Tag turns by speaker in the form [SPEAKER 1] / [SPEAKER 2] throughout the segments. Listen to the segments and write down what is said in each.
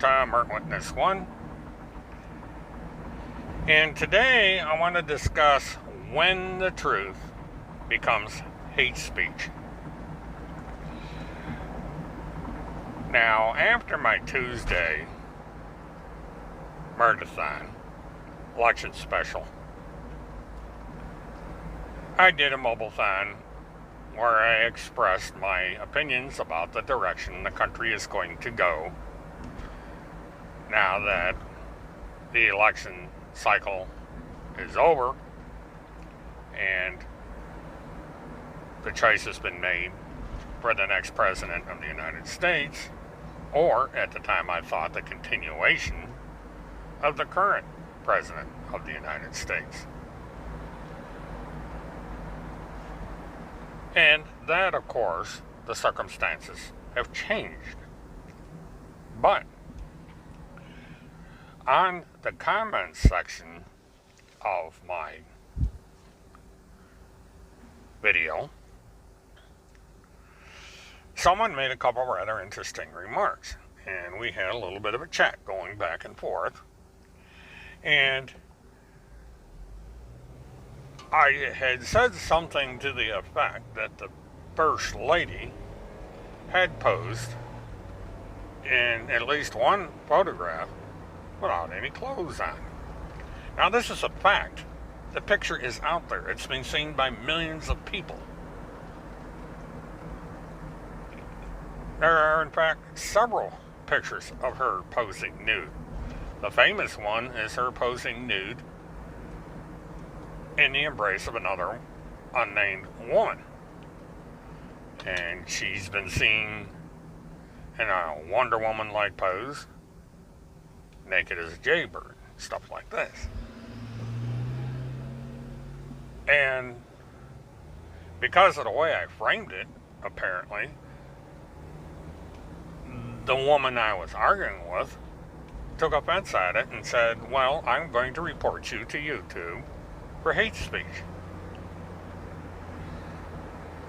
[SPEAKER 1] Murder Witness 1. And today I want to discuss when the truth becomes hate speech. Now, after my Tuesday Murdathon election special, I did a mobile-thon where I expressed my opinions about the direction the country is going to go now that the election cycle is over and the choice has been made for the next president of the United States, or at the time I thought the continuation of the current president of the United States. And that, of course, the circumstances have changed. But on the comments section of my video, someone made a couple of rather interesting remarks, and we had a little bit of a chat going back and forth. And I had said something to the effect that the First Lady had posed in at least one photograph without any clothes on. Now, this is a fact. The picture is out there. It's been seen by millions of people. There are, in fact, several pictures of her posing nude. The famous one is her posing nude in the embrace of another unnamed woman. And she's been seen in a Wonder Woman-like pose, naked as a jaybird, stuff like this. And because of the way I framed it, apparently, the woman I was arguing with took offense at it and said, well, I'm going to report you to YouTube for hate speech.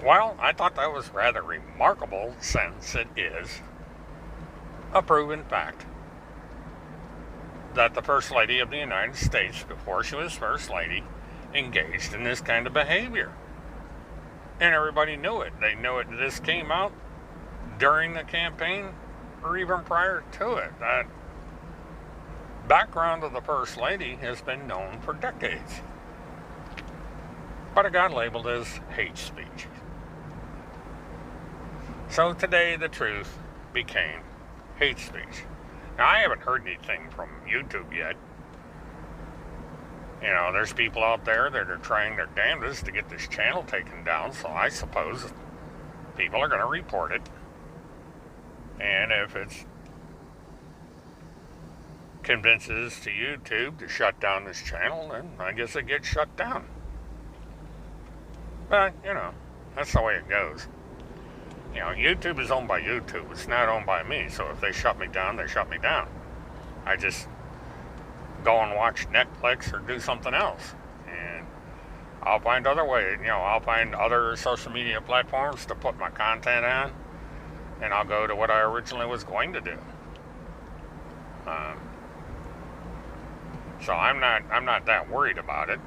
[SPEAKER 1] Well, I thought that was rather remarkable, since it is a proven fact that the First Lady of the United States, before she was First Lady, engaged in this kind of behavior. And everybody knew it. They knew it. This came out during the campaign or even prior to it. That background of the First Lady has been known for decades. But it got labeled as hate speech. So today the truth became hate speech. Now, I haven't heard anything from YouTube yet. You know, there's people out there that are trying their damnedest to get this channel taken down, so I suppose people are going to report it. And if it convinces to YouTube to shut down this channel, then I guess it gets shut down. But, you know, that's the way it goes. You know, YouTube is owned by YouTube. It's not owned by me. So if they shut me down, they shut me down. I just go and watch Netflix or do something else. And I'll find other ways. You know, I'll find other social media platforms to put my content on. And I'll go to what I originally was going to do. So I'm not that worried about it.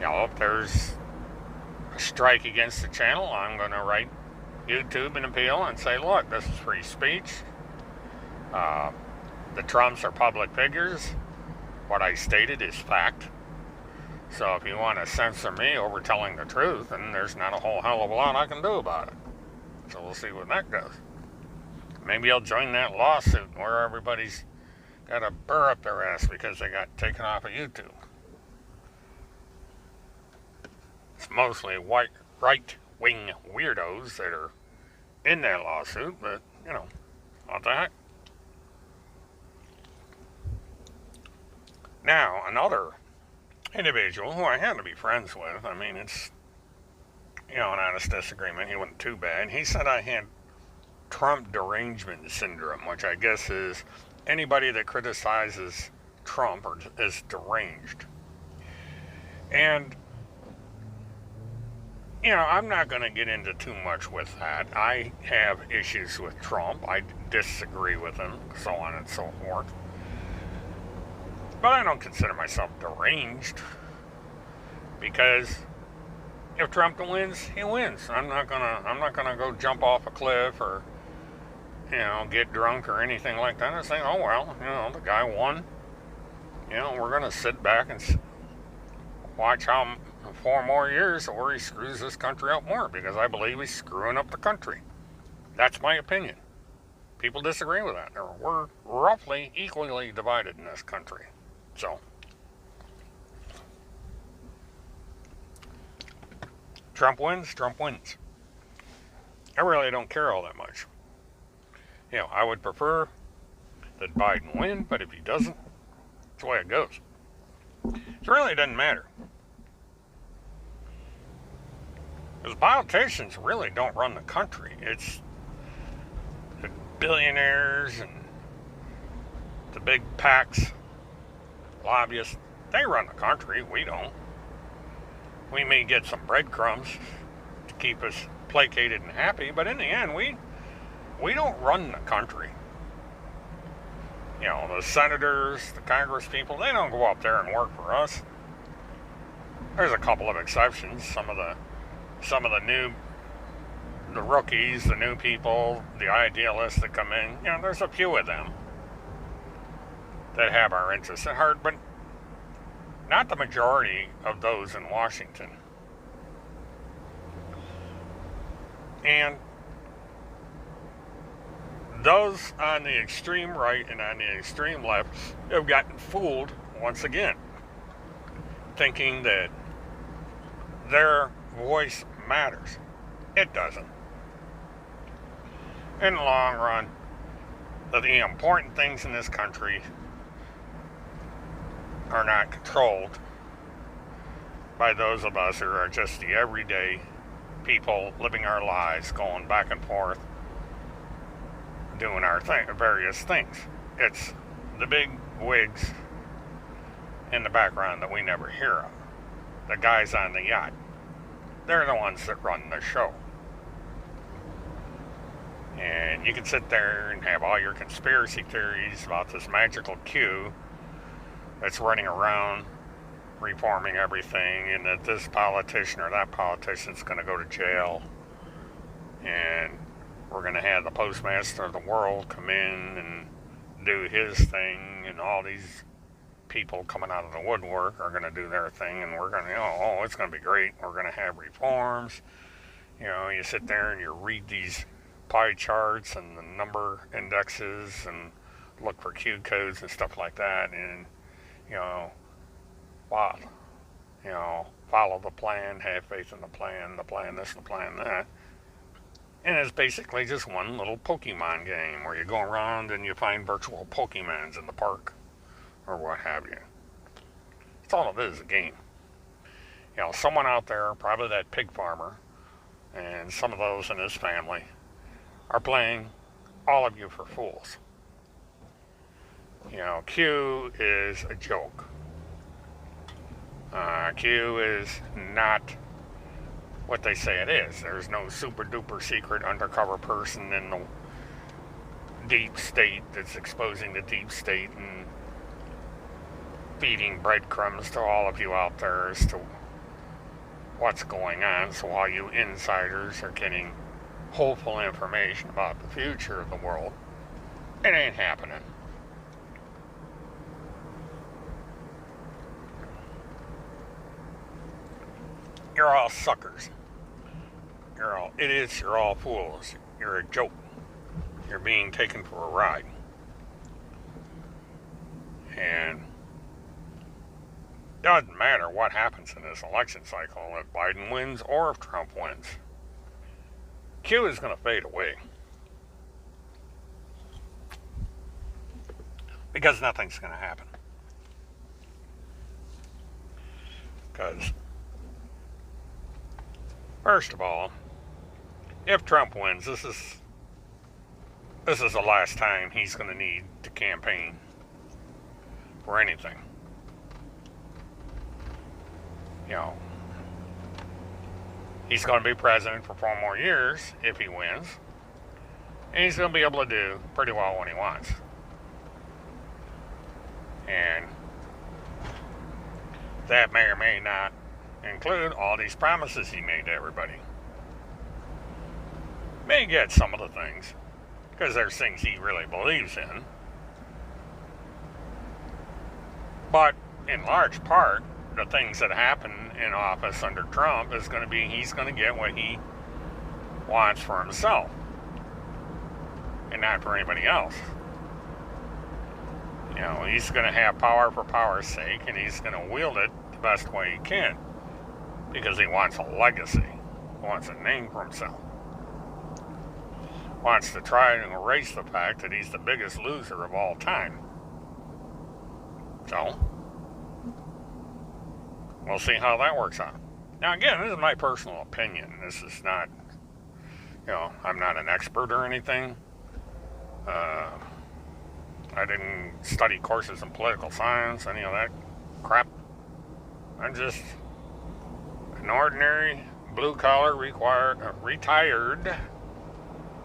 [SPEAKER 1] You know, if there's a strike against the channel, I'm going to write YouTube an appeal and say, look, this is free speech. The Trumps are public figures. What I stated is fact. So if you want to censor me over telling the truth, then there's not a whole hell of a lot I can do about it. So we'll see where that goes. Maybe I'll join that lawsuit where everybody's got a burr up their ass because they got taken off of YouTube. It's mostly right-wing weirdos that are in that lawsuit, but, you know, what the heck. Now, another individual who I happen to be friends with, I mean, it's, you know, an honest disagreement. He wasn't too bad. He said I had Trump derangement syndrome, which I guess is anybody that criticizes Trump is deranged. And I'm not going to get into too much with that. I have issues with Trump. I disagree with him, so on and so forth. But I don't consider myself deranged, because if Trump wins, he wins. I'm not gonna go jump off a cliff or get drunk or anything like that. I'm saying, oh well, the guy won. We're gonna sit back and watch how 4 more years where he screws this country up more, because I believe he's screwing up the country. That's my opinion. People disagree with that. We're roughly equally divided in this country. So, Trump wins, Trump wins. I really don't care all that much. I would prefer that Biden win, but if he doesn't, that's the way it goes. It really doesn't matter. Because politicians really don't run the country. It's the billionaires and the big PACs, lobbyists. They run the country. We don't. We may get some breadcrumbs to keep us placated and happy, but in the end, we don't run the country. The senators, the Congress people, they don't go up there and work for us. There's a couple of exceptions. Some of the rookies, the new people, the idealists that come in, there's a few of them that have our interests at heart, but not the majority of those in Washington. And those on the extreme right and on the extreme left have gotten fooled once again, thinking that their voice matters. It doesn't. In the long run, the important things in this country are not controlled by those of us who are just the everyday people living our lives, going back and forth, doing our various things. It's the big wigs in the background that we never hear of. The guys on the yacht. They're the ones that run the show. And you can sit there and have all your conspiracy theories about this magical Q that's running around reforming everything, and that this politician or that politician's going to go to jail, and we're going to have the postmaster of the world come in and do his thing, and all these people coming out of the woodwork are going to do their thing, and we're going to, it's going to be great. We're going to have reforms. You sit there and you read these pie charts and the number indexes and look for Q codes and stuff like that, and follow the plan, have faith in the plan this, the plan that. And it's basically just one little Pokemon game where you go around and you find virtual Pokemons in the park or what have you. That's all it is, a game. Someone out there, probably that pig farmer, and some of those in his family, are playing all of you for fools. Q is a joke. Q is not what they say it is. There's no super duper secret undercover person in the deep state that's exposing the deep state and feeding breadcrumbs to all of you out there as to what's going on. So all you insiders are getting hopeful information about the future of the world. It ain't happening. You're all suckers. You're all idiots. You're all fools. You're a joke. You're being taken for a ride. And it doesn't matter what happens in this election cycle, if Biden wins or if Trump wins. Q is going to fade away. Because nothing's going to happen. Because, first of all, if Trump wins, this is the last time he's going to need to campaign for anything. he's going to be president for 4 more years if he wins. And he's going to be able to do pretty well when he wants. And that may or may not include all these promises he made to everybody. May get some of the things, because there's things he really believes in. But in large part, the things that happen in office under Trump is going to be he's going to get what he wants for himself and not for anybody else. You know, he's going to have power for power's sake, and he's going to wield it the best way he can because he wants a legacy. He wants a name for himself. Wants to try and erase the fact that he's the biggest loser of all time. So, we'll see how that works out. Now, again, this is my personal opinion. This is not, you know, I'm not an expert or anything. I didn't study courses in political science, any of that crap. I'm just an ordinary, blue-collar, retired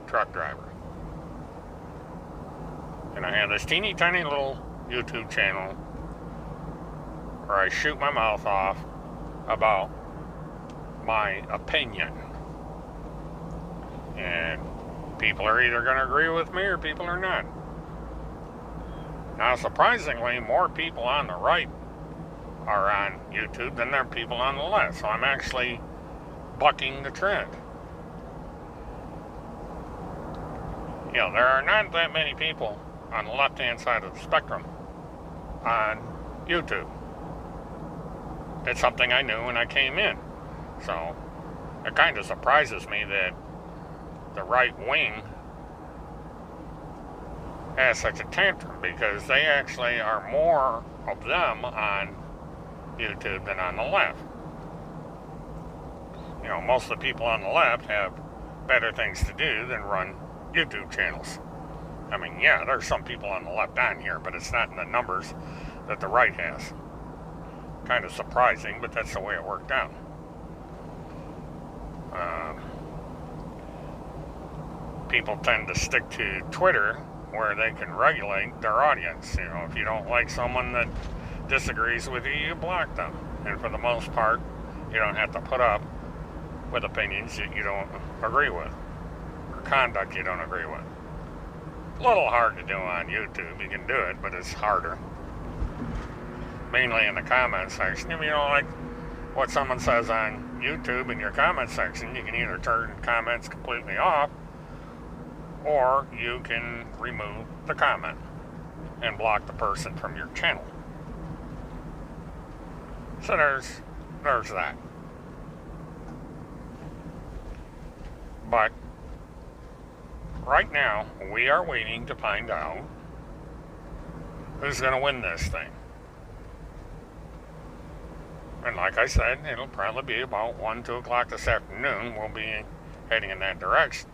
[SPEAKER 1] truck driver. And I have this teeny tiny little YouTube channel where I shoot my mouth off about my opinion. And people are either going to agree with me or people are not. Now, surprisingly, more people on the right are on YouTube than there are people on the left. So I'm actually bucking the trend. You know, there are not that many people on the left-hand side of the spectrum on YouTube. It's something I knew when I came in. So it kind of surprises me that the right wing has such a tantrum, because they actually are more of them on YouTube than on the left. You know, most of the people on the left have better things to do than run YouTube channels. I mean, yeah, there's some people on the left on here, but it's not in the numbers that the right has. Kind of surprising, but that's the way it worked out. People tend to stick to Twitter, where they can regulate their audience. You know, if you don't like someone that disagrees with you, you block them. And for the most part, you don't have to put up with opinions that you don't agree with, or conduct you don't agree with. A little hard to do on YouTube. You can do it, but it's harder. Mainly in the comment section. If you don't like what someone says on YouTube in your comment section, you can either turn comments completely off, or you can remove the comment and block the person from your channel. So there's that. But right now, we are waiting to find out who's going to win this thing. And like I said, it'll probably be about 1, 2 o'clock this afternoon. We'll be heading in that direction.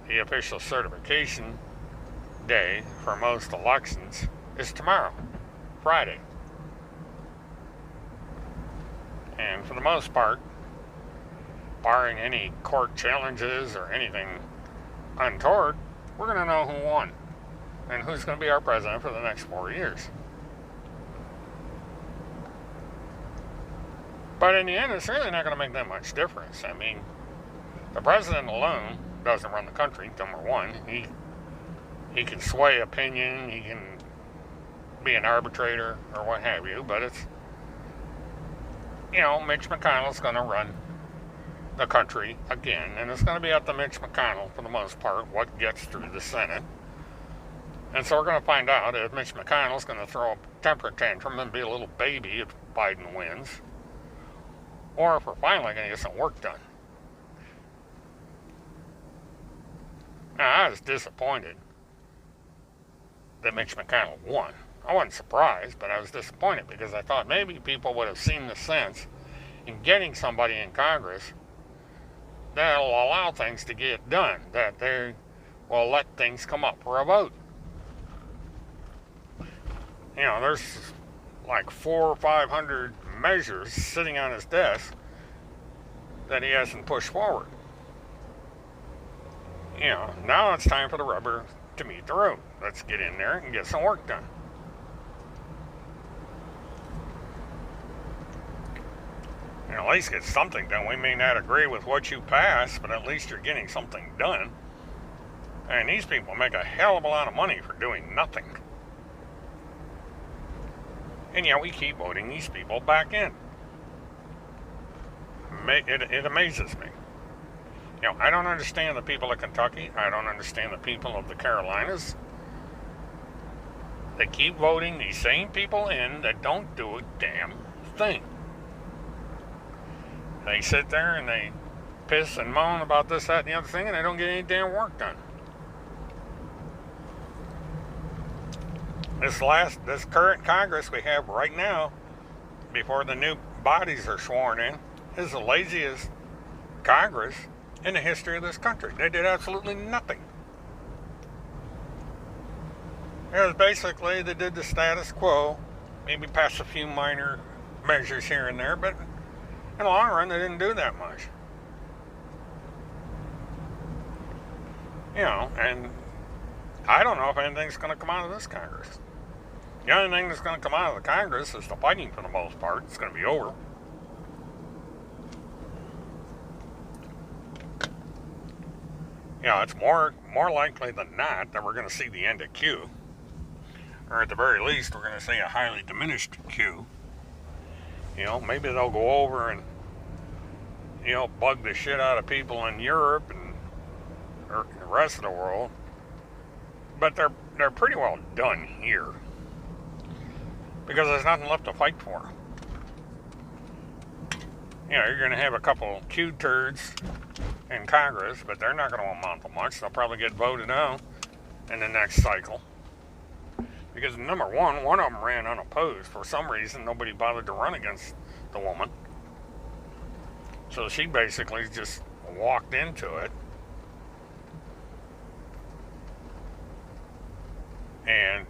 [SPEAKER 1] The official certification day for most elections is tomorrow, Friday. And for the most part, barring any court challenges or anything untoward, we're going to know who won and who's going to be our president for the next 4 years. But in the end, it's really not going to make that much difference. I mean, the president alone doesn't run the country, number one. He can sway opinion, he can be an arbitrator or what have you, but it's, you know, Mitch McConnell's going to run the country again, and it's going to be up to Mitch McConnell, for the most part, what gets through the Senate. And so we're going to find out if Mitch McConnell's going to throw a temper tantrum and be a little baby if Biden wins, or if we're finally going to get some work done. Now, I was disappointed that Mitch McConnell won. I wasn't surprised, but I was disappointed because I thought maybe people would have seen the sense in getting somebody in Congress that'll allow things to get done, that they will let things come up for a vote. You know, there's like 400 or 500 measures sitting on his desk that he hasn't pushed forward. Now it's time for the rubber to meet the road. Let's get in there and get some work done. At least get something done. We may not agree with what you pass, but at least you're getting something done. And these people make a hell of a lot of money for doing nothing. And yet we keep voting these people back in. It amazes me. I don't understand the people of Kentucky. I don't understand the people of the Carolinas. They keep voting these same people in that don't do a damn thing. They sit there and they piss and moan about this, that, and the other thing, and they don't get any damn work done. This current Congress we have right now, before the new bodies are sworn in, is the laziest Congress in the history of this country. They did absolutely nothing. It was basically, they did the status quo, maybe passed a few minor measures here and there, but in the long run, they didn't do that much. And I don't know if anything's going to come out of this Congress. The only thing that's going to come out of the Congress is the fighting for the most part. It's going to be over. It's more likely than not that we're going to see the end of Q. Or at the very least, we're going to see a highly diminished Q. Maybe they'll go over and, bug the shit out of people in Europe or the rest of the world. But they're pretty well done here. Because there's nothing left to fight for. You're going to have a couple Q turds in Congress, but they're not going to amount to much. They'll probably get voted out in the next cycle. Because number one of them ran unopposed. For some reason, nobody bothered to run against the woman. So she basically just walked into it. And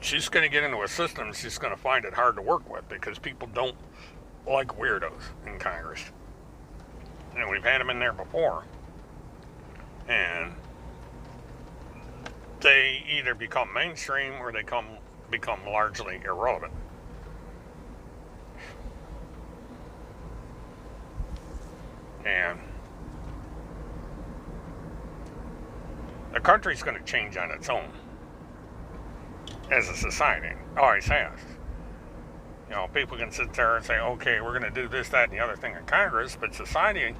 [SPEAKER 1] she's going to get into a system she's going to find it hard to work with because people don't like weirdos in Congress. And we've had them in there before. And they either become mainstream or they become largely irrelevant. And the country's going to change on its own as a society. Always has. People can sit there and say, okay, we're going to do this, that, and the other thing in Congress, but society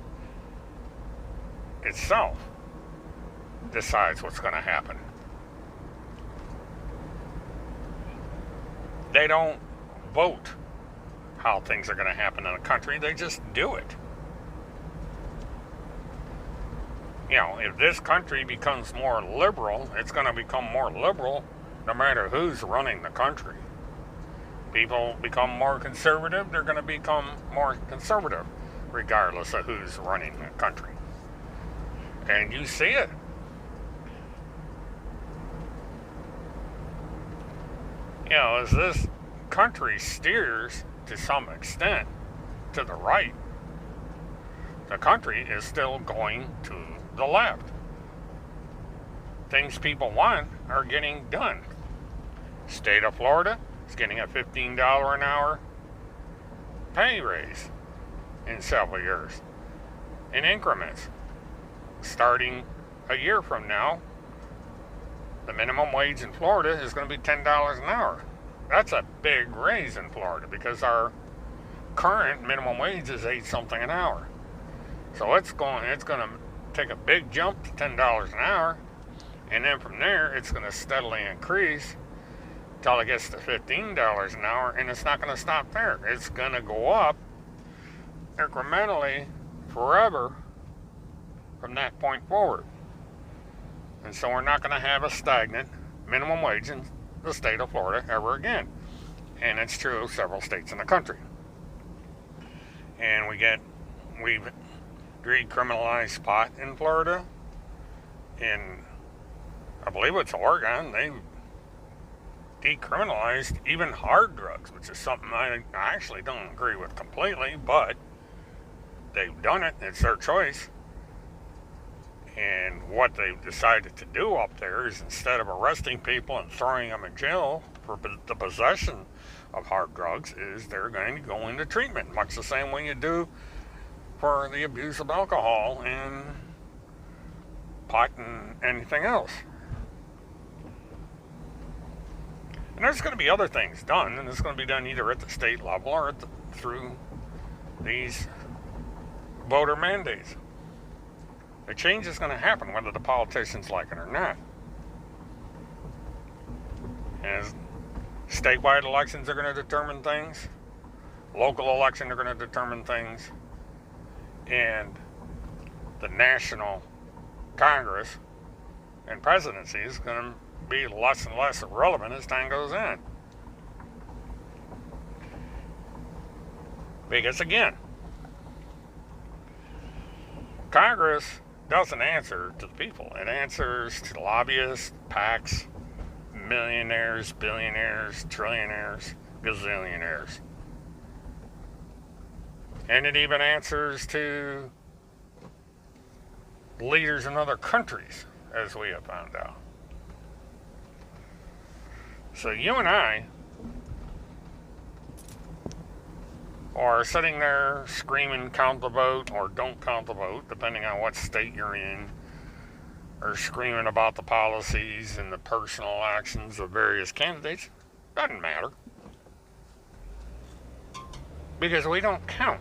[SPEAKER 1] itself decides what's going to happen. They don't vote how things are going to happen in a country. They just do it. If this country becomes more liberal, it's going to become more liberal no matter who's running the country. People become more conservative, they're going to become more conservative regardless of who's running the country. And you see it. As this country steers to some extent to the right, the country is still going to the left. Things people want are getting done. State of Florida is getting a $15 an hour pay raise in several years in increments. Starting a year from now, the minimum wage in Florida is going to be $10 an hour. That's a big raise in Florida because our current minimum wage is 8 something an hour. So it's going to take a big jump to $10 an hour, and then from there it's going to steadily increase till it gets to $15 an hour, and it's not going to stop there. It's going to go up incrementally forever from that point forward. And so we're not going to have a stagnant minimum wage in the state of Florida ever again. And it's true of several states in the country. And we've decriminalized pot in Florida. In, I believe it's Oregon, decriminalized even hard drugs, which is something I actually don't agree with completely, but they've done it. It's their choice. And what they've decided to do up there is, instead of arresting people and throwing them in jail for the possession of hard drugs, is they're going to go into treatment, much the same way you do for the abuse of alcohol and pot and anything else. And there's going to be other things done, and it's going to be done either at the state level or through these voter mandates. The change is going to happen whether the politicians like it or not. As statewide elections are going to determine things, local elections are going to determine things, and the national Congress and presidency is going to be less and less relevant as time goes on. Because again, Congress doesn't answer to the people. It answers to lobbyists, PACs, millionaires, billionaires, trillionaires, gazillionaires. And it even answers to leaders in other countries, as we have found out. So you and I are sitting there screaming, count the vote, or don't count the vote, depending on what state you're in, or screaming about the policies and the personal actions of various candidates. Doesn't matter. Because we don't count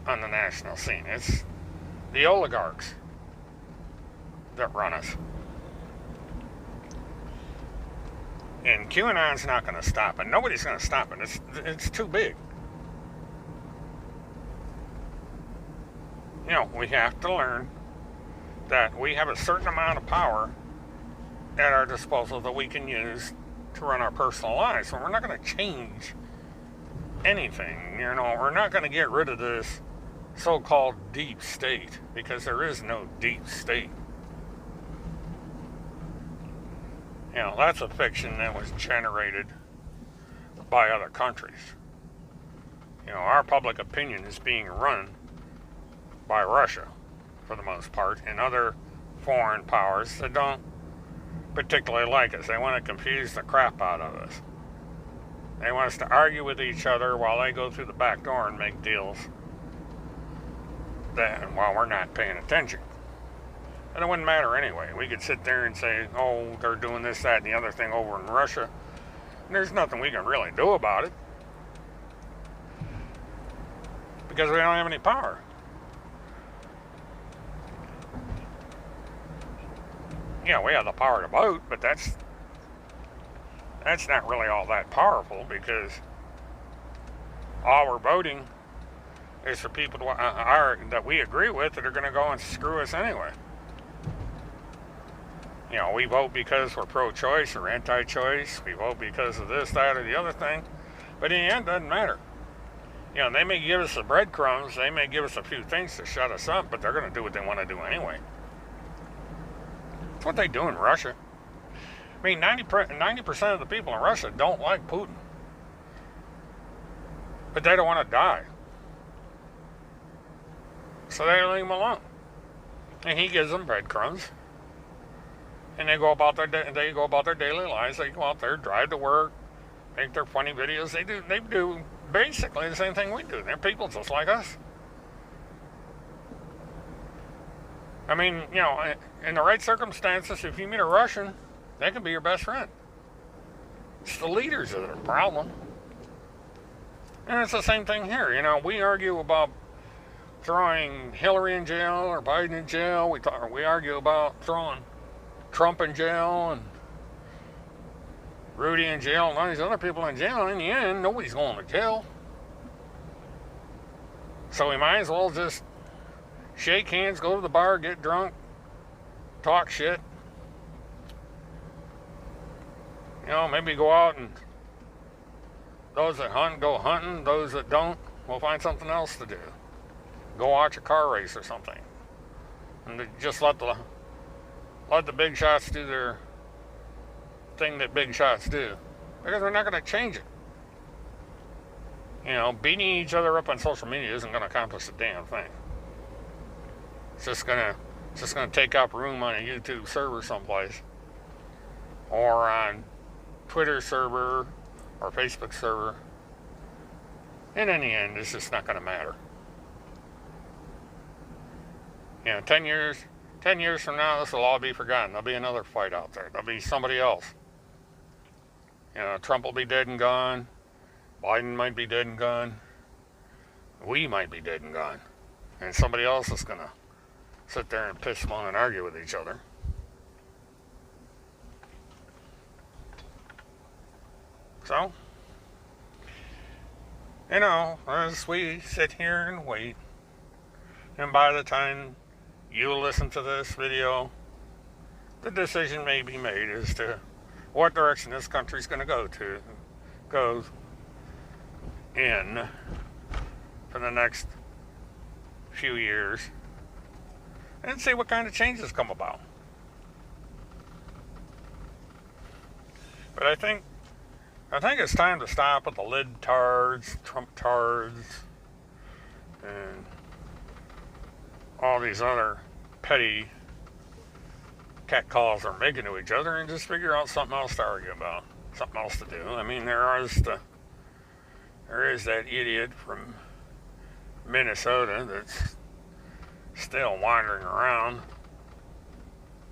[SPEAKER 1] on the national scene. It's the oligarchs that run us. And QAnon's not going to stop it. Nobody's going to stop it. It's too big. You know, we have to learn that we have a certain amount of power at our disposal that we can use to run our personal lives. So we're not going to change anything. You know, we're not going to get rid of this so-called deep state, because there is no deep state. You know, that's a fiction that was generated by other countries. You know, our public opinion is being run by Russia, for the most part, and other foreign powers that don't particularly like us. They want to confuse the crap out of us. They want us to argue with each other while they go through the back door and make deals while we're not paying attention. And it wouldn't matter anyway. We could sit there and say, oh, they're doing this, that, and the other thing over in Russia. And there's nothing we can really do about it, because we don't have any power. Yeah, we have the power to vote, but that's not really all that powerful, because all we're voting is for people that we agree with that are going to go and screw us anyway. You know, we vote because we're pro-choice or anti-choice. We vote because of this, that, or the other thing. But in the end, it doesn't matter. You know, they may give us the breadcrumbs. They may give us a few things to shut us up, but they're going to do what they want to do anyway. That's what they do in Russia. I mean, 90% of the people in Russia don't like Putin. But they don't want to die. So they leave him alone. And he gives them breadcrumbs. And they go about their daily lives. They go out there, drive to work, make their funny videos. They do basically the same thing we do. They're people just like us. I mean, you know, in the right circumstances, if you meet a Russian, they can be your best friend. It's the leaders that are the problem. And it's the same thing here. You know, we argue about throwing Hillary in jail or Biden in jail. We argue about throwing Trump in jail and Rudy in jail and all these other people in jail. In the end, nobody's going to jail. So we might as well just shake hands, go to the bar, get drunk, talk shit. You know, maybe go out, and those that hunt, go hunting. Those that don't, we'll find something else to do. Go watch a car race or something. And just let the big shots do their thing that big shots do. Because we're not going to change it. You know, beating each other up on social media isn't going to accomplish a damn thing. It's just going to take up room on a YouTube server someplace, or on Twitter server, or Facebook server. And in the end, it's just not going to matter. You know, 10 years from now, this will all be forgotten. There'll be another fight out there. There'll be somebody else. You know, Trump will be dead and gone. Biden might be dead and gone. We might be dead and gone. And somebody else is going to sit there and piss, moan, and argue with each other. So, you know, as we sit here and wait, and by the time you listen to this video, the decision may be made as to what direction this country's going to go in for the next few years, and see what kind of changes come about. But I think it's time to stop with the lid tards, Trump tards, and all these other petty catcalls they're making to each other, and just figure out something else to argue about, something else to do. I mean, there is that idiot from Minnesota that's still wandering around,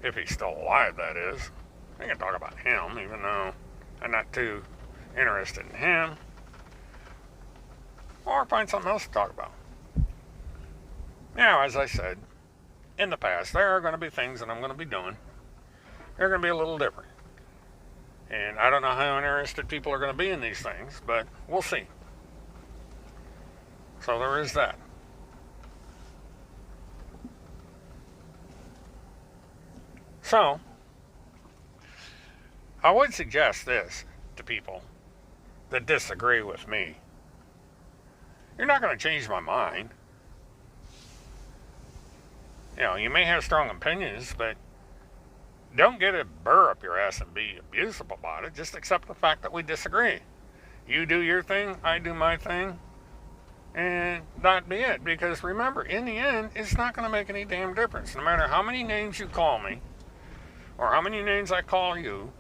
[SPEAKER 1] if he's still alive, that is. I can talk about him, even though I'm not too interested in him. Or find something else to talk about. Now, as I said, in the past, there are going to be things that I'm going to be doing. They're going to be a little different. And I don't know how interested people are going to be in these things, but we'll see. So there is that. So, I would suggest this to people that disagree with me. You're not going to change my mind. You know, you may have strong opinions, but don't get a burr up your ass and be abusive about it. Just accept the fact that we disagree. You do your thing, I do my thing, and that be it. Because remember, in the end, it's not going to make any damn difference. No matter how many names you call me, or how many names I call you,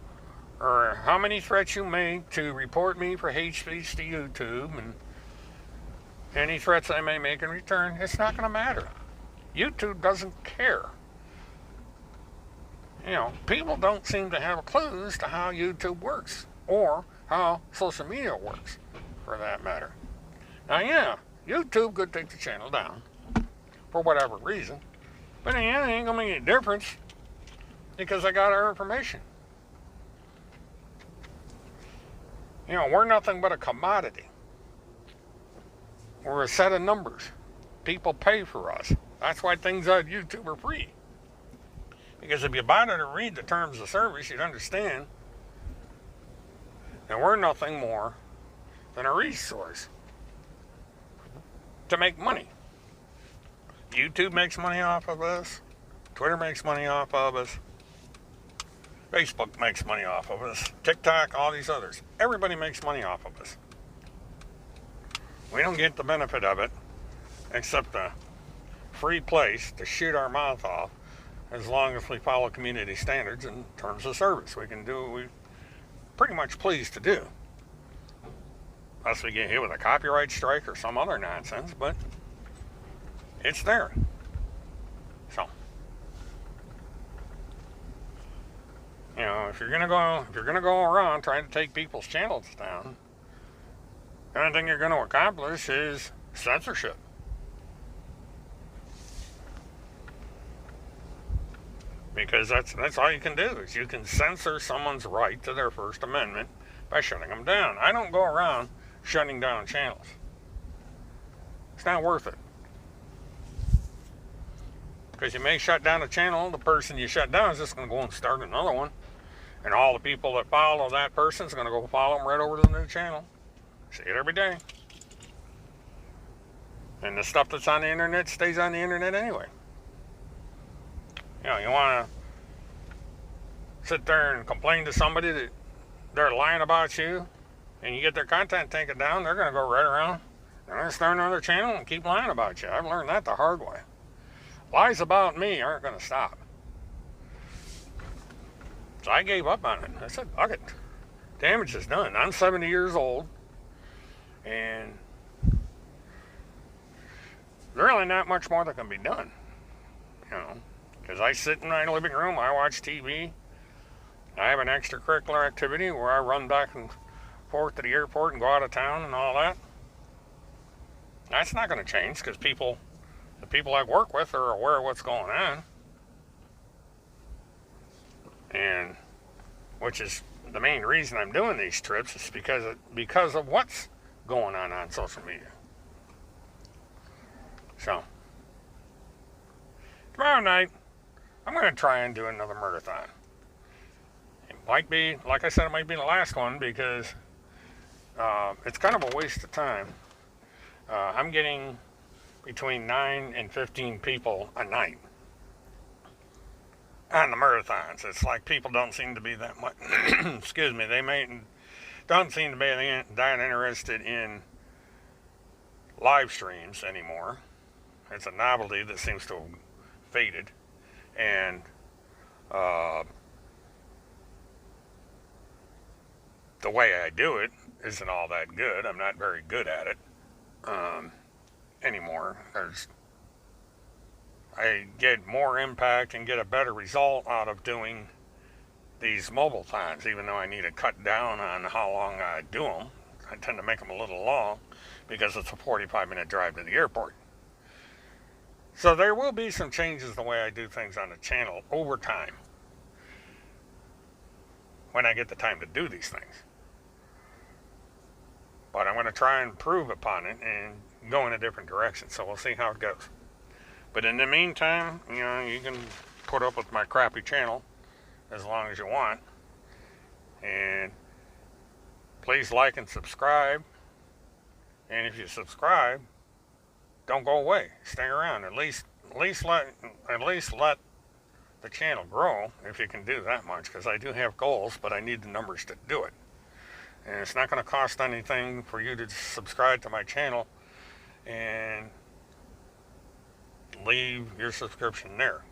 [SPEAKER 1] or how many threats you make to report me for hate speech to YouTube, and any threats I may make in return, it's not going to matter. YouTube doesn't care. You know, people don't seem to have a clue as to how YouTube works, or how social media works, for that matter. Now, yeah, YouTube could take the channel down, for whatever reason, but in the end, it ain't going to make any difference, because I got our information. You know, we're nothing but a commodity. We're a set of numbers. People pay for us. That's why things on YouTube are free. Because if you bother to read the terms of service, you'd understand that we're nothing more than a resource to make money. YouTube makes money off of us. Twitter makes money off of us. Facebook makes money off of us. TikTok, all these others. Everybody makes money off of us. We don't get the benefit of it, except a free place to shoot our mouth off, as long as we follow community standards in terms of service. We can do what we're pretty much pleased to do. Unless we get hit with a copyright strike or some other nonsense, but it's there. So, you know, if you're gonna go around trying to take people's channels down, the only thing you're going to accomplish is censorship. Because that's all you can do, is you can censor someone's right to their First Amendment by shutting them down. I don't go around shutting down channels. It's not worth it. Because you may shut down a channel, the person you shut down is just going to go and start another one. And all the people that follow that person is going to go follow them right over to the new channel. See it every day. And the stuff that's on the internet stays on the internet anyway. You know, you want to sit there and complain to somebody that they're lying about you and you get their content taken down, they're going to go right around. They're going to start another channel and keep lying about you. I've learned that the hard way. Lies about me aren't going to stop. So I gave up on it. I said, fuck it. Damage is done. I'm 70 years old. And there's really not much more that can be done. You know, because I sit in my living room, I watch TV. I have an extracurricular activity where I run back and forth to the airport and go out of town and all that. That's not going to change because the people I work with are aware of what's going on. And which is the main reason I'm doing these trips is because of what's going on social media. So tomorrow night, I'm going to try and do another murder-thon. It might be, like I said, it might be the last one because it's kind of a waste of time. I'm getting between 9 and 15 people a night on the marathons. It's like people don't seem to be that much, excuse me, don't seem to be that interested in live streams anymore. It's a novelty that seems to have faded. And the way I do it isn't all that good. I'm not very good at it anymore. I get more impact and get a better result out of doing these mobile times, even though I need to cut down on how long I do them. I tend to make them a little long because it's a 45-minute drive to the airport. So there will be some changes the way I do things on the channel over time when I get the time to do these things. But I'm going to try and improve upon it and go in a different direction. So we'll see how it goes. But in the meantime, you know, you can put up with my crappy channel as long as you want. And please like and subscribe. And if you subscribe, don't go away. Stay around. At least let the channel grow if you can do that much, because I do have goals, but I need the numbers to do it. And it's not going to cost anything for you to subscribe to my channel and leave your subscription there.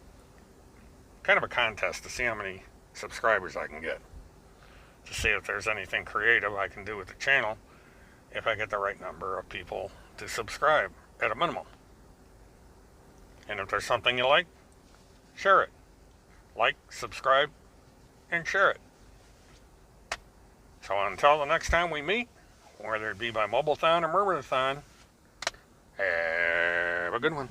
[SPEAKER 1] Kind of a contest to see how many subscribers I can get, to see if there's anything creative I can do with the channel if I get the right number of people to subscribe at a minimum. And if there's something you like, share it. Like, subscribe, and share it. So until the next time we meet, whether it be by Mobile-thon or Murmur-thon, have a good one.